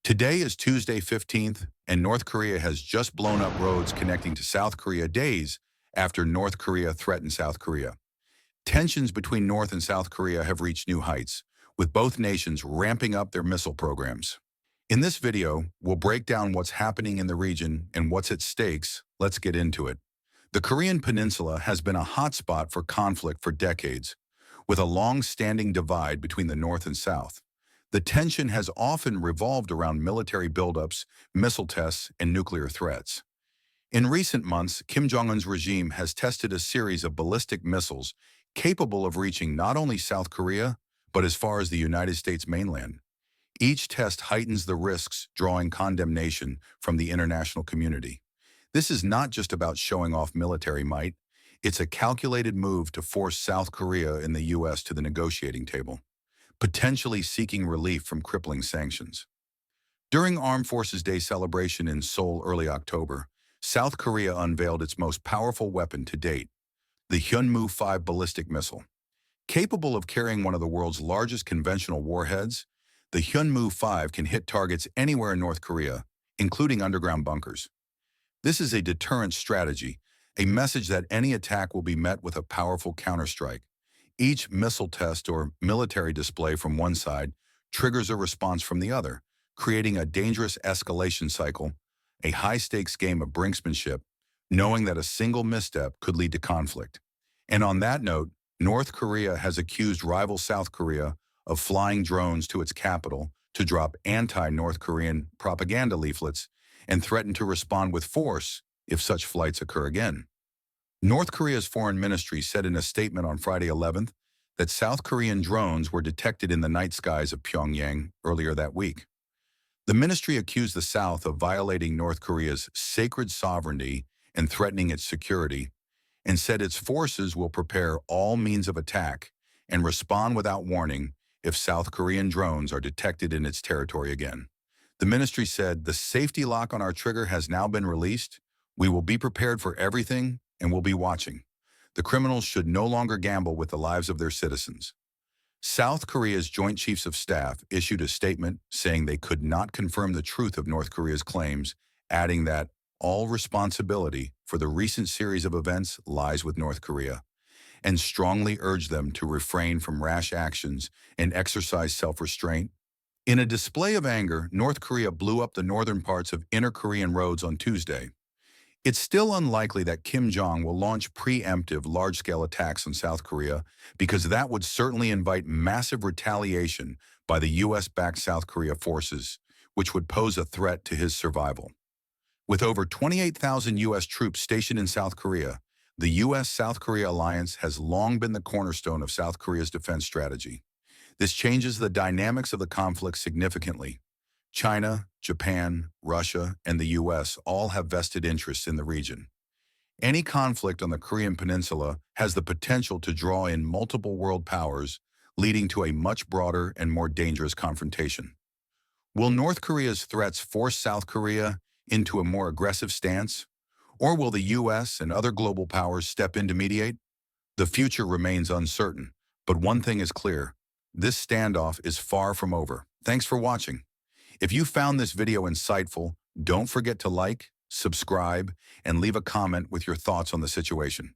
Today is Tuesday 15th, and North Korea has just blown up roads connecting to South Korea days after North Korea threatened South Korea. Tensions between North and South Korea have reached new heights, with both nations ramping up their missile programs. In this video, we'll break down what's happening in the region and what's at stakes. Let's get into it. The Korean Peninsula has been a hotspot for conflict for decades, with a long-standing divide between the North and South. The tension has often revolved around military buildups, missile tests, and nuclear threats. In recent months, Kim Jong-un's regime has tested a series of ballistic missiles capable of reaching not only South Korea, but as far as the United States mainland. Each test heightens the risks, drawing condemnation from the international community. This is not just about showing off military might. It's a calculated move to force South Korea and the U.S. to the negotiating table, potentially seeking relief from crippling sanctions. During Armed Forces Day celebration in Seoul early October, South Korea unveiled its most powerful weapon to date, the Hyunmoo 5 ballistic missile. Capable of carrying one of the world's largest conventional warheads, the Hyunmoo 5 can hit targets anywhere in North Korea, including underground bunkers. This is a deterrent strategy, a message that any attack will be met with a powerful counterstrike. Each missile test or military display from one side triggers a response from the other, creating a dangerous escalation cycle, a high-stakes game of brinksmanship, knowing that a single misstep could lead to conflict. And on that note, North Korea has accused rival South Korea of flying drones to its capital to drop anti-North Korean propaganda leaflets and threatened to respond with force if such flights occur again. North Korea's foreign ministry said in a statement on Friday 11th that South Korean drones were detected in the night skies of Pyongyang earlier that week. The ministry accused the South of violating North Korea's sacred sovereignty and threatening its security, and said its forces will prepare all means of attack and respond without warning if South Korean drones are detected in its territory again. The ministry said, "The safety lock on our trigger has now been released. We will be prepared for everything and will be watching. The criminals should no longer gamble with the lives of their citizens." South Korea's Joint Chiefs of Staff issued a statement saying they could not confirm the truth of North Korea's claims, adding that all responsibility for the recent series of events lies with North Korea, and strongly urged them to refrain from rash actions and exercise self-restraint. In a display of anger, North Korea blew up the northern parts of inner Korean roads on Tuesday. It's still unlikely that Kim Jong will launch preemptive large-scale attacks on South Korea because that would certainly invite massive retaliation by the U.S.-backed South Korea forces, which would pose a threat to his survival. With over 28,000 U.S. troops stationed in South Korea, the U.S.-South Korea alliance has long been the cornerstone of South Korea's defense strategy. This changes the dynamics of the conflict significantly. China, Japan, Russia, and the U.S. all have vested interests in the region. Any conflict on the Korean Peninsula has the potential to draw in multiple world powers, leading to a much broader and more dangerous confrontation. Will North Korea's threats force South Korea into a more aggressive stance? Or will the U.S. and other global powers step in to mediate? The future remains uncertain, but one thing is clear: this standoff is far from over. Thanks for watching. If you found this video insightful, don't forget to like, subscribe, and leave a comment with your thoughts on the situation.